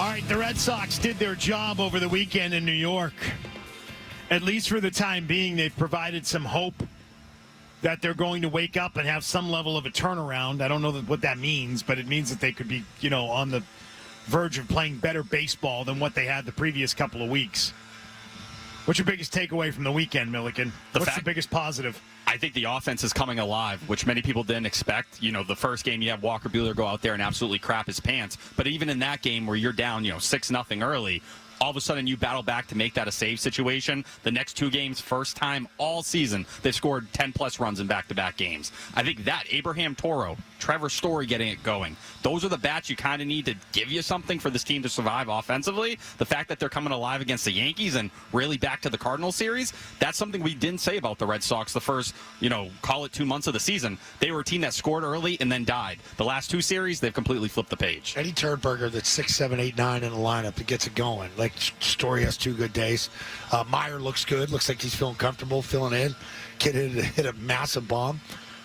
All right, the Red Sox did their job over the weekend in New York. At least for the time being, they've provided some hope that they're going to wake up and have some level of a turnaround. I don't know what that means, but it means that they could be, on the verge of playing better baseball than what they had the previous couple of weeks. What's your biggest takeaway from the weekend, Milliken? What's the biggest positive? I think the offense is coming alive, which many people didn't expect. The first game you have Walker Buehler go out there and absolutely crap his pants. But even in that game where you're down, 6-0 early, all of a sudden you battle back to make that a save situation. The next two games, first time all season, they've scored 10-plus runs in back-to-back games. I think that, Abraham Toro, Trevor Story getting it going, those are the bats you kind of need to give you something for this team to survive offensively. The fact that they're coming alive against the Yankees and really back to the Cardinals series, that's something we didn't say about the Red Sox the first, call it 2 months of the season. They were a team that scored early and then died. The last two series, they've completely flipped the page. Eddie Turnberger, that's 6, 7, 8, 9 in the lineup that gets it going. Like, Story has 2 good days. Meyer looks good. Looks like he's feeling comfortable, filling in. Kid hit a massive bomb.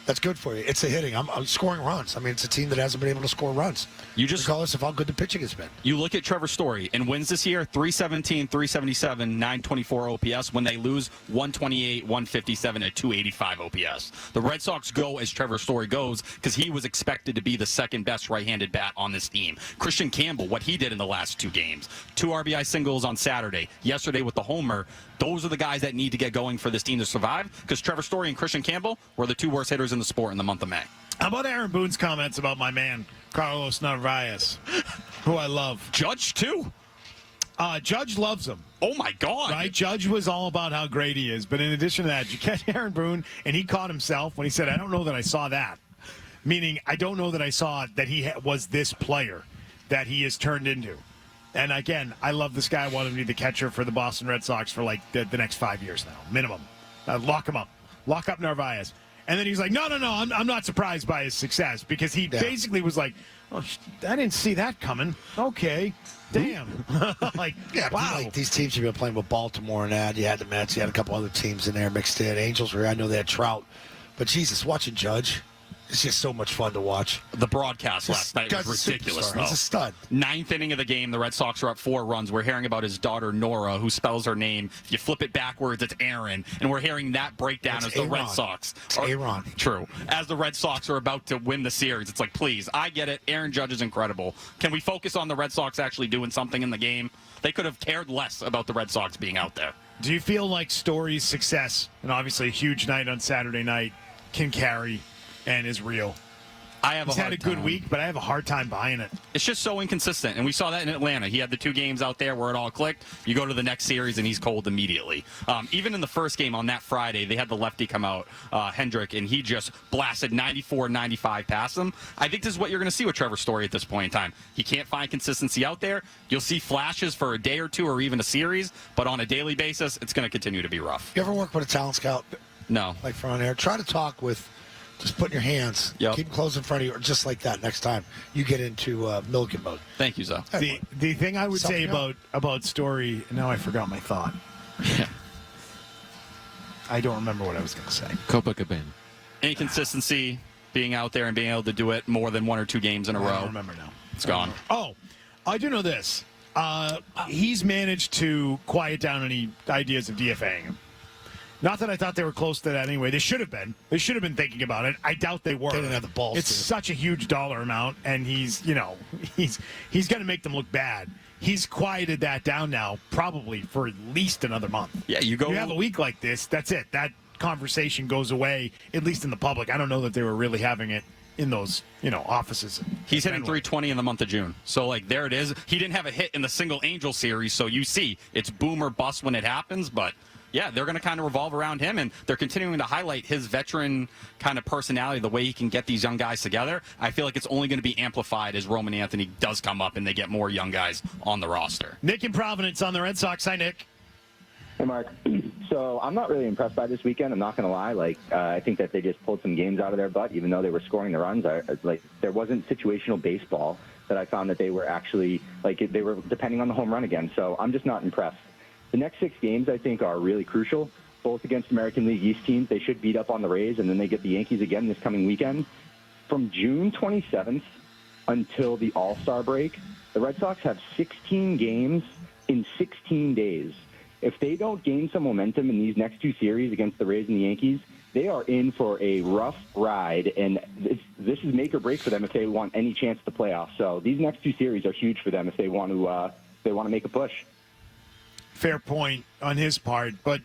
That's good for you. It's the hitting. I'm scoring runs. I mean, it's a team that hasn't been able to score runs. Regardless of how good the pitching has been. You look at Trevor Story in wins this year, 317, 377, 924 OPS. When they lose, 128, 157, at 285 OPS. The Red Sox go as Trevor Story goes because he was expected to be the second best right-handed bat on this team. Kristian Campbell, what he did in the last 2 games. 2 RBI singles on Saturday. Yesterday with the homer. Those are the guys that need to get going for this team to survive because Trevor Story and Kristian Campbell were the 2 worst hitters in the sport in the month of May. How about Aaron Boone's comments about my man, Carlos Narvaez, who I love? Judge, too. Judge loves him. Oh, my God. Right? Judge was all about how great he is. But in addition to that, you catch Aaron Boone, and he caught himself when he said, I don't know that I saw that. Meaning, I don't know that I saw that he was this player that he has turned into. And again, I love this guy. I want him to be the catcher for the Boston Red Sox for like the next 5 years now, minimum. Lock him up. Lock up Narvaez. And then he's like, no, I'm not surprised by his success because he basically was like, oh, I didn't see that coming. Okay, damn. Wow. Like these teams you've been playing with Baltimore and that. You had the Mets. You had a couple other teams in there mixed in. Angels were, I know they had Trout. But Jesus, watching Judge. It's just so much fun to watch. The broadcast last night was ridiculous, though. He's a stud. 9th inning of the game, the Red Sox are up 4 runs. We're hearing about his daughter, Nora, who spells her name. If you flip it backwards, it's Aaron. And we're hearing that breakdown as the Red Sox. It's Aaron. True. As the Red Sox are about to win the series, it's like, please, I get it. Aaron Judge is incredible. Can we focus on the Red Sox actually doing something in the game? They could have cared less about the Red Sox being out there. Do you feel like Story's success, and obviously a huge night on Saturday night, can carry and is real? He's had a good week, but I have a hard time buying it. It's just so inconsistent, and we saw that in Atlanta. He had the 2 games out there where it all clicked. You go to the next series, and he's cold immediately. Even in the first game on that Friday, they had the lefty come out, Hendrick, and he just blasted 94, 95 past him. I think this is what you're going to see with Trevor Story at this point in time. He can't find consistency out there. You'll see flashes for a day or 2 or even a series, but on a daily basis, it's going to continue to be rough. You ever work with a talent scout? No. Like front air? Try to talk with... Just put your hands, keep them close in front of you, or just like that next time you get into Milliken mode. Thank you, Zoe. The thing I would say about Story, now I forgot my thought. Yeah. I don't remember what I was going to say. Copacabana. Inconsistency, being out there and being able to do it more than 1 or 2 games in a row. I don't remember now. It's gone. Oh, I do know this. He's managed to quiet down any ideas of DFAing him. Not that I thought they were close to that anyway. They should have been. They should have been thinking about it. I doubt they were. They didn't have the balls. It's such a huge dollar amount, and he's going to make them look bad. He's quieted that down now, probably for at least another month. Yeah, you have a week like this. That's it. That conversation goes away, at least in the public. I don't know that they were really having it in those, offices. He's hitting 320 in the month of June. So, there it is. He didn't have a hit in the single Angel series, so you see it's boom or bust when it happens, but... Yeah, they're going to kind of revolve around him, and they're continuing to highlight his veteran kind of personality, the way he can get these young guys together. I feel like it's only going to be amplified as Roman Anthony does come up and they get more young guys on the roster. Nick in Providence on the Red Sox. Hi, Nick. Hey, Mark. So I'm not really impressed by this weekend. I'm not going to lie. I think that they just pulled some games out of their butt, even though they were scoring the runs. There wasn't situational baseball that I found that they were actually, they were depending on the home run again. So I'm just not impressed. The next 6 games, I think, are really crucial, both against American League East teams. They should beat up on the Rays, and then they get the Yankees again this coming weekend. From June 27th until the All-Star break, The Red Sox have 16 games in 16 days. If they don't gain some momentum in these next two series against the Rays and the Yankees, they are in for a rough ride, and this is make or break for them if they want any chance at the playoffs. So these next two series are huge for them if they want to make a push. Fair point on his part, but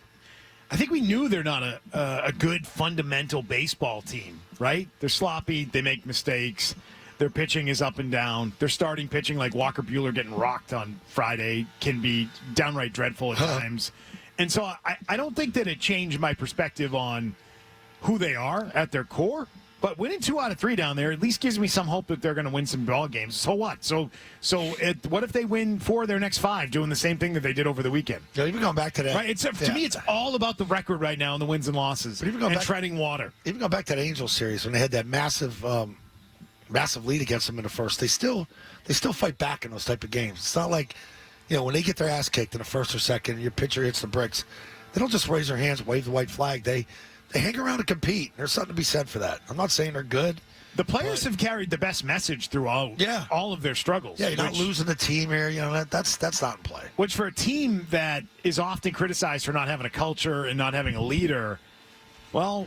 I think we knew they're not a good fundamental baseball team, right? They're sloppy. They make mistakes. Their pitching is up and down. Their starting pitching, like Walker Buehler getting rocked on Friday, can be downright dreadful at times. And so I don't think that it changed my perspective on who they are at their core. But winning 2 out of 3 down there at least gives me some hope that they're going to win some ball games. So what? What if they win 4 of their next 5, doing the same thing that they did over the weekend? Yeah, even going back to that. Right. To me, it's all about the record right now and the wins and losses, and treading water. Even going back to that Angels series when they had that massive lead against them in the first, they still fight back in those type of games. It's not like, when they get their ass kicked in the first or second, and your pitcher hits the bricks, they don't just raise their hands, wave the white flag. They hang around and compete. There's something to be said for that. I'm not saying they're good. The players have carried the best message throughout all of their struggles. Yeah, you're not losing the team here. That's not in play. Which for a team that is often criticized for not having a culture and not having a leader, well,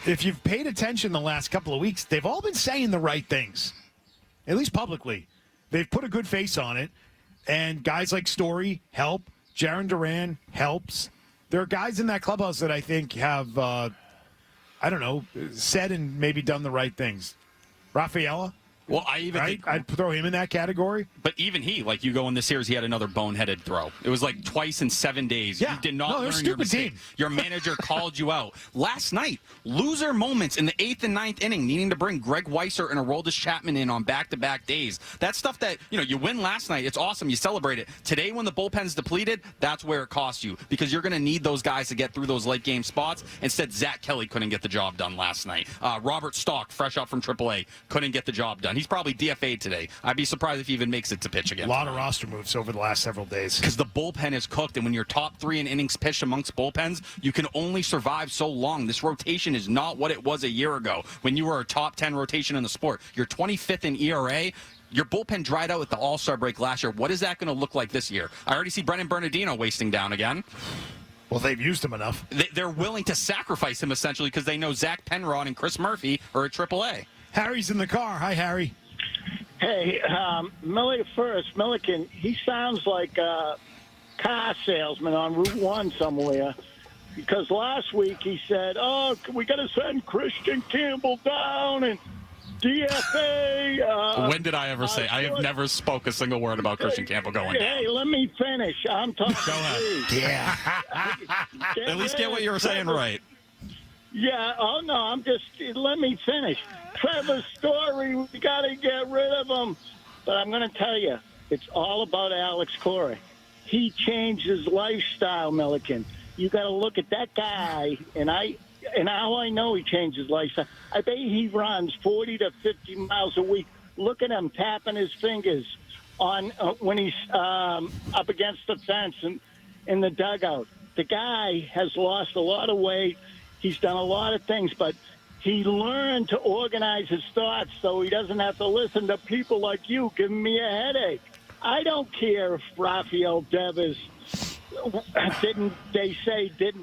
if you've paid attention the last couple of weeks, they've all been saying the right things, at least publicly. They've put a good face on it, and guys like Story help. Jaron Duran helps. There are guys in that clubhouse that I think have, said and maybe done the right things. Rafaela? Well, I'd throw him in that category. But even he, like you go in this series, he had another boneheaded throw. It was like twice in 7 days. Yeah. You did not learn your mistake. Team. Your manager called you out. Last night, loser moments in the 8th and 9th inning, needing to bring Greg Weisser and Aroldis Chapman in on back-to-back days. That's stuff that, you win last night. It's awesome. You celebrate it. Today, when the bullpen's depleted, that's where it costs you because you're going to need those guys to get through those late-game spots. Instead, Zach Kelly couldn't get the job done last night. Robert Stock, fresh up from AAA, couldn't get the job done. He's probably DFA'd today. I'd be surprised if he even makes it to pitch again. A lot of roster moves over the last several days. Because the bullpen is cooked, and when you're top 3 in innings pitched amongst bullpens, you can only survive so long. This rotation is not what it was a year ago when you were a top 10 rotation in the sport. You're 25th in ERA. Your bullpen dried out at the All-Star break last year. What is that going to look like this year? I already see Brennan Bernardino wasting down again. Well, they've used him enough. They're willing to sacrifice him, essentially, because they know Zach Penrod and Chris Murphy are at AAA. Harry's in the car. Hi, Harry. Hey, Milliken, he sounds like a car salesman on Route 1 somewhere. Because last week he said, we got to send Kristian Campbell down and DFA. When did I ever say? I have never spoke a single word about Kristian Campbell going down. Hey, let me finish. I'm talking Go ahead. to you. Yeah. At least get what you were saying right. Yeah, let me finish. Trevor Story, we got to get rid of him. But I'm going to tell you, it's all about Alex Cora. He changed his lifestyle, Milliken. You got to look at that guy, and how I know he changed his lifestyle. I bet he runs 40 to 50 miles a week. Look at him tapping his fingers on when he's up against the fence and in the dugout. The guy has lost a lot of weight. He's done a lot of things, but he learned to organize his thoughts so he doesn't have to listen to people like you giving me a headache. I don't care if Rafael Devers didn't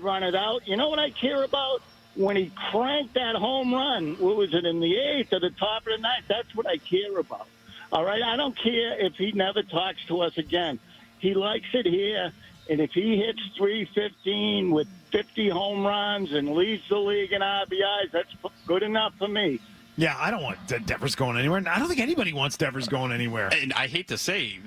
run it out. You know what I care about? When he cranked that home run, what was it, in the 8th or the top of the 9th? That's what I care about. All right? I don't care if he never talks to us again. He likes it here. And if he hits 315 with 50 home runs and leads the league in RBIs, that's good enough for me. Yeah, I don't want Devers going anywhere. I don't think anybody wants Devers going anywhere. And I hate to say,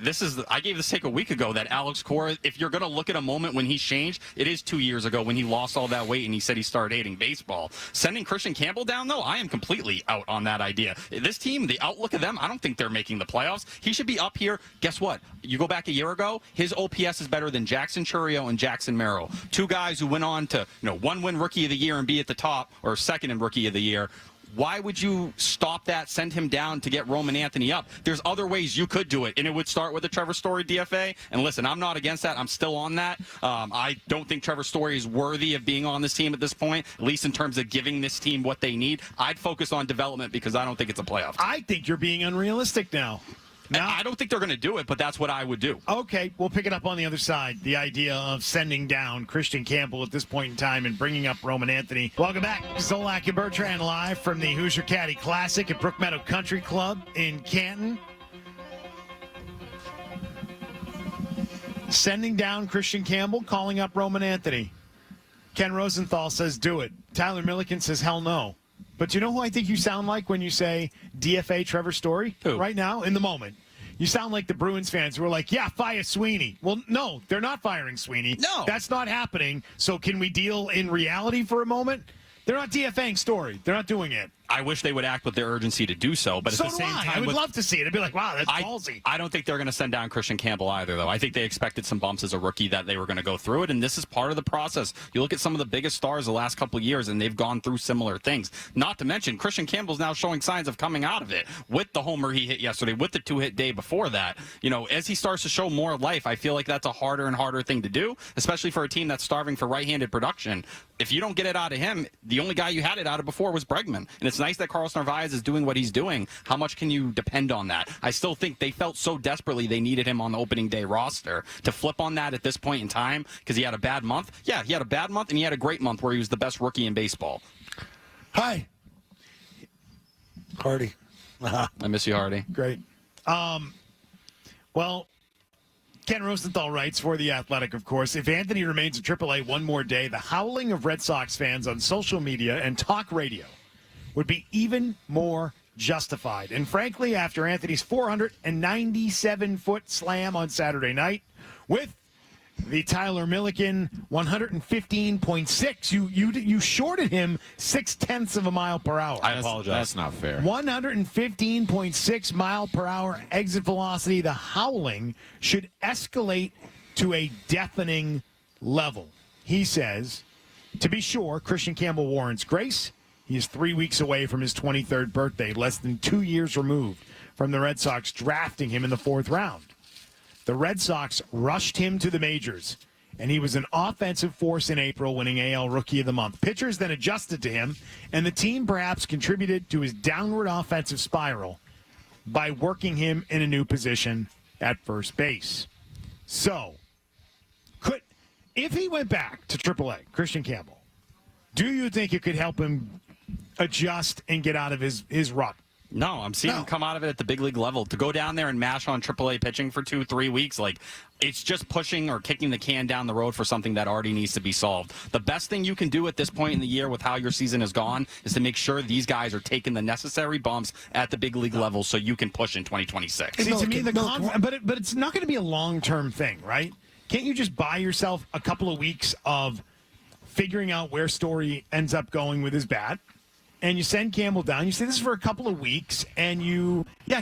I gave this take a week ago that Alex Cora, if you're going to look at a moment when he's changed, it is 2 years ago when he lost all that weight and he said he started hating baseball. Sending Kristian Campbell down, though, I am completely out on that idea. This team, the outlook of them, I don't think they're making the playoffs. He should be up here. Guess what? You go back a year ago, his OPS is better than Jackson Chourio and Jackson Merrill. 2 guys who went on to, 1 win Rookie of the Year and be at the top, or 2nd in Rookie of the Year. Why would you stop that, send him down to get Roman Anthony up? There's other ways you could do it, and it would start with a Trevor Story DFA. And listen, I'm not against that. I'm still on that. I don't think Trevor Story is worthy of being on this team at this point, at least in terms of giving this team what they need. I'd focus on development because I don't think it's a playoff team. I think you're being unrealistic now. No? I don't think they're going to do it, but that's what I would do. Okay, we'll pick it up on the other side. The idea of sending down Kristian Campbell at this point in time and bringing up Roman Anthony. Welcome back. Zolak and Bertrand live from the Hoosier Caddy Classic at Brook Meadow Country Club in Canton. Sending down Kristian Campbell, calling up Roman Anthony. Ken Rosenthal says, do it. Tyler Milliken says, hell no. But you know who I think you sound like when you say DFA Trevor Story? Who? Right now, in the moment. You sound like the Bruins fans who are like, yeah, fire Sweeney. Well, no, they're not firing Sweeney. No. That's not happening. So can we deal in reality for a moment? They're not DFAing Story. They're not doing it. I wish they would act with their urgency to do so, but So at the do same I. time, I would love to see it. I'd be like, wow, that's ballsy. I don't think they're going to send down Kristian Campbell either, though. I think they expected some bumps as a rookie that they were going to go through it, and this is part of the process. You look at some of the biggest stars the last couple of years, and they've gone through similar things. Not to mention, Kristian Campbell's now showing signs of coming out of it with the homer he hit yesterday, with the two-hit day before that. You know, as he starts to show more life, I feel like that's a harder and harder thing to do, especially for a team that's starving for right-handed production. If you don't get it out of him, the only guy you had it out of before was Bregman. And it's nice that Carlos Narvaez is doing what he's doing. How much can you depend on that? I still think they felt so desperately they needed him on the opening day roster. To flip on that at this point in time because he had a bad month. Yeah, he had a bad month and he had a great month where he was the best rookie in baseball. Hi. Hardy. I miss you, Hardy. Great. Well, Ken Rosenthal writes for The Athletic, of course, if Anthony remains in AAA one more day, the howling of Red Sox fans on social media and talk radio would be even more justified. And frankly, after Anthony's 497-foot slam on Saturday night with the Tyler Milliken 115.6, you shorted him 0.6 of a mile per hour. I apologize. That's not fair. 115.6 mile per hour exit velocity. The howling should escalate to a deafening level. He says, to be sure, Kristian Campbell warrants grace. He is 3 weeks away from his 23rd birthday, less than 2 years removed from the Red Sox drafting him in the 4th round. The Red Sox rushed him to the majors, and he was an offensive force in April, winning AL Rookie of the Month. Pitchers then adjusted to him, and the team perhaps contributed to his downward offensive spiral by working him in a new position at first base. So, if he went back to AAA, Kristian Campbell, do you think it could help him adjust and get out of his rut? No, I'm seeing him come out of it at the big league level. To go down there and mash on AAA pitching for 2-3 weeks, like, it's just pushing or kicking the can down the road for something that already needs to be solved. The best thing you can do at this point in the year with how your season has gone is to make sure these guys are taking the necessary bumps at the big league level so you can push in 2026. See, to me, but it's not going to be a long-term thing, right? Can't you just buy yourself a couple of weeks of figuring out where Story ends up going with his bat? And you send Campbell down. You say this is for a couple of weeks, and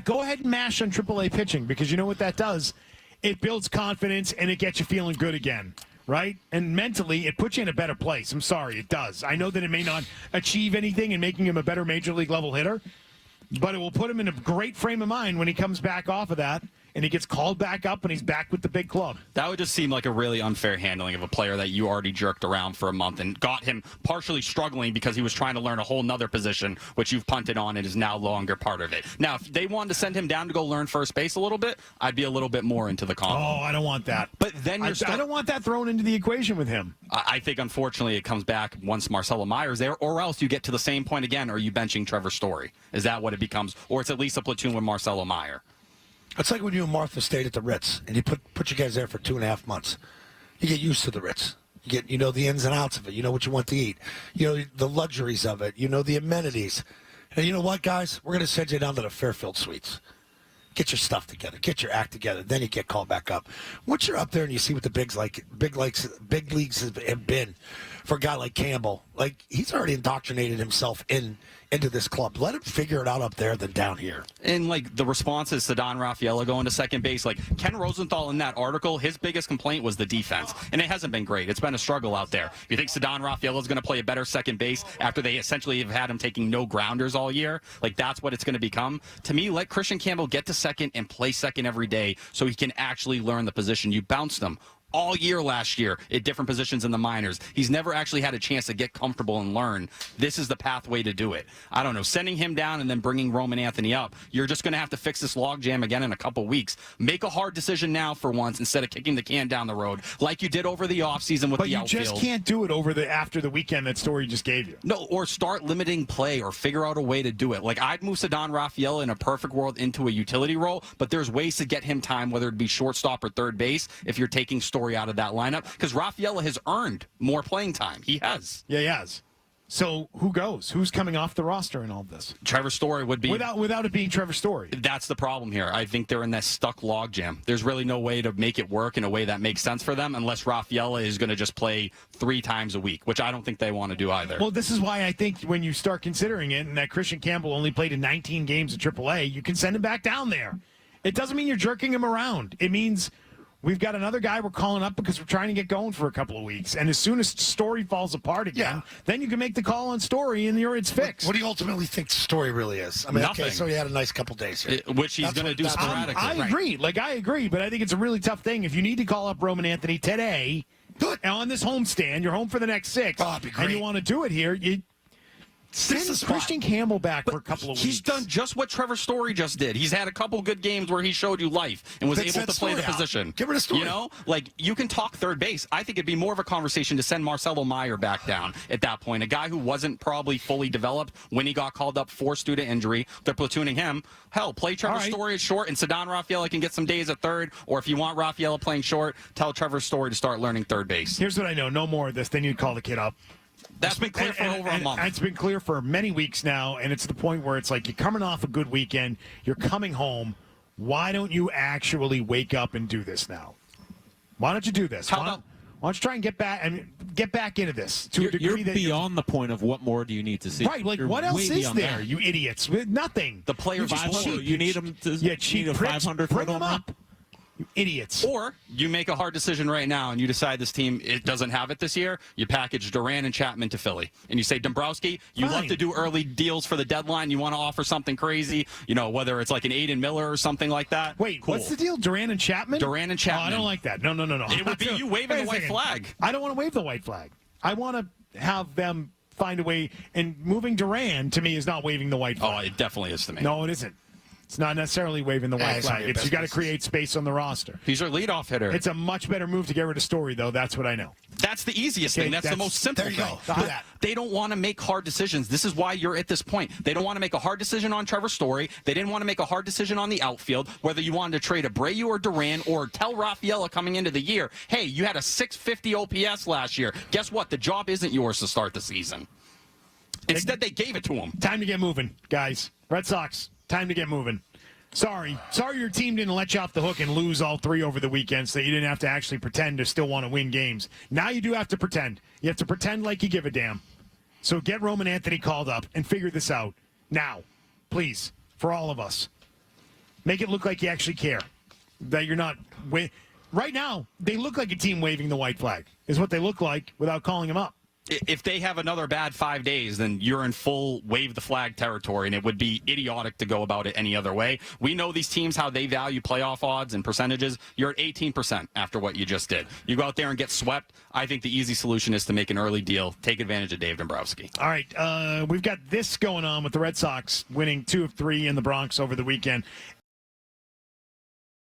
go ahead and mash on AAA pitching, because you know what that does? It builds confidence, and it gets you feeling good again, right? And mentally, it puts you in a better place. I'm sorry, it does. I know that it may not achieve anything in making him a better major league level hitter, but it will put him in a great frame of mind when he comes back off of that, and he gets called back up, and he's back with the big club. That would just seem like a really unfair handling of a player that you already jerked around for a month and got him partially struggling because he was trying to learn a whole nother position, which you've punted on and is now longer part of it. Now, if they wanted to send him down to go learn first base a little bit, I'd be a little bit more into the combo. Oh, I don't want that. But then I don't want that thrown into the equation with him. I think, unfortunately, it comes back once Marcelo Meyer's there, or else you get to the same point again. Are you benching Trevor Story? Is that what it becomes? Or it's at least a platoon with Marcelo Meyer. It's like when you and Martha stayed at the Ritz, and you put you guys there for 2.5 months. You get used to the Ritz. You know the ins and outs of it. You know what you want to eat. You know the luxuries of it. You know the amenities. And you know what, guys? We're going to send you down to the Fairfield Suites. Get your stuff together. Get your act together. Then you get called back up. Once you're up there and you see what the big leagues have been for a guy like Campbell, like, he's already indoctrinated himself into this club. Let him figure it out up there than down here. And, like, the response is Ceddanne Rafaela going to second base. Like, Ken Rosenthal in that article, his biggest complaint was the defense. And it hasn't been great. It's been a struggle out there. You think Ceddanne Rafaela is going to play a better second base after they essentially have had him taking no grounders all year? Like, that's what it's going to become. To me, let Kristian Campbell get to second and play second every day so he can actually learn the position. You bounced him all year last year at different positions in the minors. He's never actually had a chance to get comfortable and learn. This is the pathway to do it. I don't know. Sending him down and then bringing Roman Anthony up, you're just going to have to fix this logjam again in a couple weeks. Make a hard decision now for once instead of kicking the can down the road like you did over the offseason with the outfield. But you just can't do it after the weekend that Story just gave you. No, or start limiting play or figure out a way to do it. Like, I'd move Ceddanne Rafaela in a perfect world into a utility role, but there's ways to get him time, whether it be shortstop or third base, if you're taking Story out of that lineup, because Rafaela has earned more playing time. He has. Yeah, he has. So who goes? Who's coming off the roster in all of this? Trevor Story would be... Without it being Trevor Story. That's the problem here. I think they're in that stuck logjam. There's really no way to make it work in a way that makes sense for them unless Rafaela is going to just play 3 times a week, which I don't think they want to do either. Well, this is why I think when you start considering it and that Kristian Campbell only played in 19 games at AAA, you can send him back down there. It doesn't mean you're jerking him around. It means... we've got another guy we're calling up because we're trying to get going for a couple of weeks. And as soon as Story falls apart again, then you can make the call on Story and it's fixed. What do you ultimately think Story really is? I mean, Nothing. okay, so he had a nice couple days here. Which he's going to do sporadically. I agree. I agree. But I think it's a really tough thing. If you need to call up Roman Anthony today on this homestand, you're home for the next 6, and you want to do it here, send Kristian Campbell back for a couple of weeks. He's done just what Trevor Story just did. He's had a couple good games where he showed you life and was able to play the position. Give it a Story. You know, like, you can talk third base. I think it'd be more of a conversation to send Marcelo Meyer back down at that point. A guy who wasn't probably fully developed when he got called up for student injury. They're platooning him. Hell, play Trevor Story at short, and Ceddanne Rafaela can get some days at third. Or if you want Rafaela playing short, tell Trevor Story to start learning third base. Here's what I know. No more of this. They need to call the kid up. That's been clear for over a month. It's been clear for many weeks now, and it's the point where it's like you're coming off a good weekend, you're coming home. Why don't you actually wake up and do this now? Why don't you do this? Why don't you try and get back into this to a degree you're beyond the point of what more do you need to see? Right, like, what else is there, that. you idiots? Nothing. The players just cheap. You need them to cheap need a 500 bring foot them up. You idiots. Or you make a hard decision right now and you decide this team doesn't have it this year. You package Duran and Chapman to Philly. And you say, Dombrowski, you love to do early deals for the deadline. You want to offer something crazy, whether it's like an Aiden Miller or something like that. Wait, cool. What's the deal? Duran and Chapman? Duran and Chapman. Oh, I don't like that. No. It would be you waving the white flag. I don't want to wave the white flag. I want to have them find a way. And moving Duran, to me, is not waving the white flag. Oh, it definitely is to me. No, it isn't. It's not necessarily waving the white flag. You got to create space on the roster. He's our leadoff hitter. It's a much better move to get rid of Story, though. That's what I know. That's the easiest thing. That's the most simple thing. But they don't want to make hard decisions. This is why you're at this point. They don't want to make a hard decision on Trevor Story. They didn't want to make a hard decision on the outfield, whether you wanted to trade Abreu or Duran or tell Rafaela coming into the year, hey, you had a 650 OPS last year. Guess what? The job isn't yours to start the season. Instead, they gave it to him. Time to get moving, guys. Red Sox, time to get moving. Sorry your team didn't let you off the hook and lose all 3 over the weekend so you didn't have to actually pretend to still want to win games. Now you do have to pretend. You have to pretend like you give a damn. So get Roman Anthony called up and figure this out. Now, please, for all of us. Make it look like you actually care. That you're not... Right now, they look like a team waving the white flag, is what they look like without calling him up. If they have another bad 5 days, then you're in full wave the flag territory, and it would be idiotic to go about it any other way. We know these teams, how they value playoff odds and percentages. You're at 18% after what you just did. You go out there and get swept. I think the easy solution is to make an early deal, take advantage of Dave Dombrowski. All right, we've got this going on with the Red Sox winning 2 of 3 in the Bronx over the weekend.